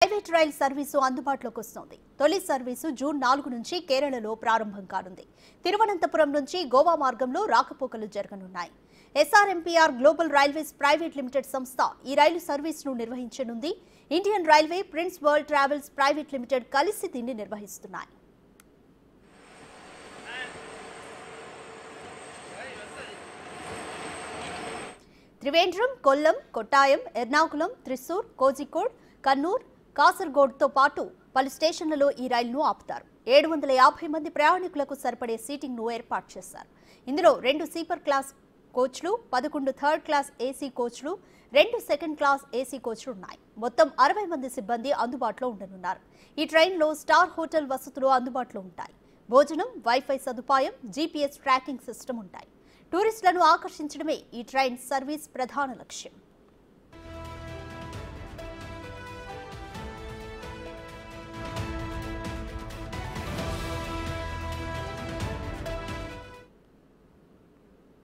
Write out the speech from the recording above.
Private rail service అందుబాటులోకి వస్తోంది. తొలి సర్వీసు జూన్ 4 నుంచి కేరళలో ప్రారంభం కానుంది. తిరువనంతపురం నుంచి గోవా మార్గంలో రాకపోకలు జరగనున్నాయి. SRMPR global railways private limited సంస్థ ఈ రైలు సర్వీసును నిర్వహించనుంది. Indian railway, prince world travels private limited కలిసి దీన్ని నిర్వహిస్తున్నాయి. త్రివేంద్రం, కొల్లం, కొట్టాయం, ఎర్నాకుళం, త్రిశూర్, కోజికోడ్, కన్నూర్, కాసర్గోడ్తో పాటు పలు స్టేషన్లలో ఈ రైలును ఆపుతారు. 750 మంది ప్రయాణికులకు సరిపడే సీటింగ్ను ఏర్పాటు చేశారు. ఇందులో 2 స్లీపర్ క్లాస్ కోచ్లు, 11 థర్డ్ క్లాస్ ఏసీ కోచ్లు, 2 సెకండ్ క్లాస్ ఏసీ కోచ్లు ఉన్నాయి. మొత్తం 60 మంది సిబ్బంది అందుబాటులో ఉండనున్నారు. ఈ ట్రైన్లో స్టార్ హోటల్ వసతులు అందుబాటులో ఉంటాయి. భోజనం, వైఫై సదుపాయం, జీపీఎస్ ట్రాకింగ్ సిస్టమ్ ఉంటాయి. టూరిస్టులను ఆకర్షించడమే ఈ ట్రైన్ సర్వీస్ ప్రధాన లక్ష్యం.